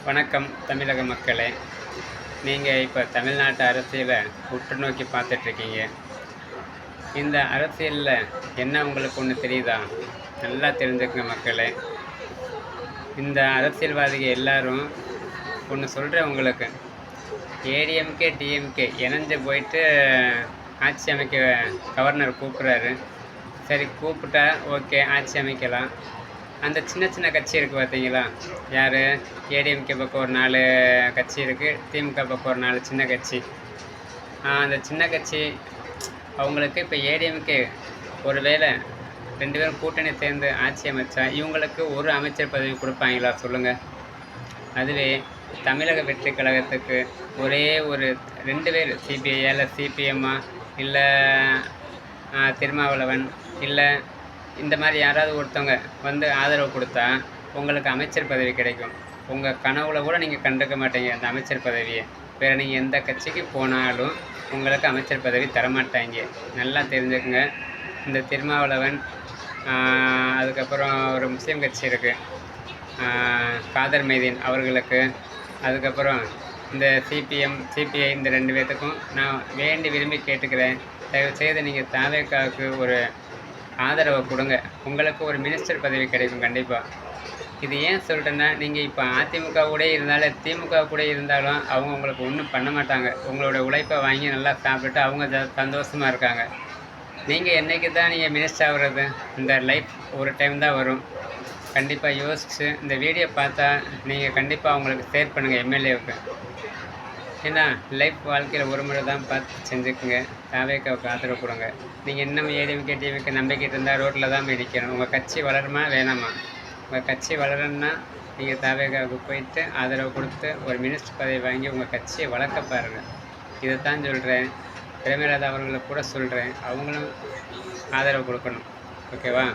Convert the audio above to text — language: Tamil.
வணக்கம் தமிழக மக்களே. நீங்கள் இப்போ தமிழ்நாட்டு அரசியலை உற்று நோக்கி பார்த்துட்ருக்கீங்க. இந்த அரசியலில் என்ன உங்களுக்கு ஒன்று தெரியுதா? நல்லா தெரிஞ்சுக்குங்க மக்களே. இந்த அரசியல்வாதிகள் எல்லாரும் ஒன்று சொல்கிறேன் உங்களுக்கு. ஏடிஎம்கே டிஎம்கே இணைஞ்சு போயிட்டு ஆட்சி அமைக்க கவர்னர் கூப்பிட்றாரு. சரி, கூப்பிட்டா ஓகே, ஆட்சி அமைக்கலாம். அந்த சின்ன சின்ன கட்சி இருக்குது பார்த்தீங்களா? யார்? ஏடிஎம்கே பக்கம் ஒரு 4 கட்சி இருக்குது, திமுக பக்கம் ஒரு 4 சின்ன கட்சி. அந்த சின்ன கட்சி அவங்களுக்கு இப்போ ஏடிஎம்கே ஒரு வேளை 2 பேரும் கூட்டணி சேர்ந்து ஆட்சி அமைச்சா இவங்களுக்கு ஒரு அமைச்சர் பதவி கொடுப்பாங்களா சொல்லுங்கள்? அதுவே தமிழக வெற்றி கழகத்துக்கு ஒரே ஒரு 2 பேர், சிபிஐயா இல்லை சிபிஎம்மா இல்லை திருமாவளவன் இல்லை இந்த மாதிரி யாராவது ஒருத்தவங்க வந்து ஆதரவு கொடுத்தா உங்களுக்கு அமைச்சர் பதவி கிடைக்கும். உங்கள் கனவுல கூட நீங்கள் கண்டுக்க மாட்டீங்க அந்த அமைச்சர் பதவியை. வேறு நீங்கள் எந்த கட்சிக்கு போனாலும் உங்களுக்கு அமைச்சர் பதவி தரமாட்டாங்க. நல்லா தெரிஞ்சுக்குங்க. இந்த திருமாவளவன், அதுக்கப்புறம் ஒரு முஸ்லீம் கட்சி இருக்குது, காதர் மைதீன் அவர்களுக்கு, அதுக்கப்புறம் இந்த சிபிஎம் சிபிஐ, இந்த 2 பேர்த்துக்கும் நான் வேண்டி விரும்பி கேட்டுக்கிறேன், தயவுசெய்து நீங்கள் தாவேக்காவுக்கு ஒரு ஆதரவை கொடுங்க. உங்களுக்கு ஒரு மினிஸ்டர் பதவி கிடைக்கும் கண்டிப்பாக. இது ஏன் சொல்கிறேன்னா, நீங்கள் இப்போ அதிமுக கூட இருந்தாலும் திமுக கூட இருந்தாலும் அவங்க உங்களுக்கு ஒன்றும் பண்ண மாட்டாங்க. உங்களோட உழைப்பை வாங்கி நல்லா சாப்பிட்டுட்டு அவங்க சந்தோஷமாக இருக்காங்க. நீங்கள் என்றைக்கு தான் நீங்கள் மினிஸ்டர் ஆகுறது? இந்த லைஃப் ஒரு டைம் தான் வரும். கண்டிப்பாக யோசிச்சு இந்த வீடியோ பார்த்தா நீங்கள் கண்டிப்பாக அவங்களுக்கு ஷேர் பண்ணுங்கள், எம்எல்ஏவுக்கு. ஏன்னா லைஃப் வாழ்க்கையில் ஒரு முறை தான் பார்த்து செஞ்சுக்குங்க. தாவேக்காவுக்கு ஆதரவு கொடுங்க. நீங்கள் இன்னும் ஏடிஎம்கே டிஎம்கே நம்பிக்கிட்டு இருந்தால் ரோட்டில் தான் போய் நிற்கணும். உங்கள் கட்சி வளருமா வேணாமா? உங்கள் கட்சி வளரணுன்னா நீங்கள் தாவேக்காவுக்கு போயிட்டு ஆதரவு கொடுத்து ஒரு மினிஸ்டர் பதவி வாங்கி உங்கள் கட்சியை வளர்க்க பாருங்கள். இதை தான் சொல்கிறேன். பிரேமலதா அவர்களுக்கு கூட சொல்கிறேன், அவங்களும் ஆதரவு கொடுக்கணும். ஓகேவா?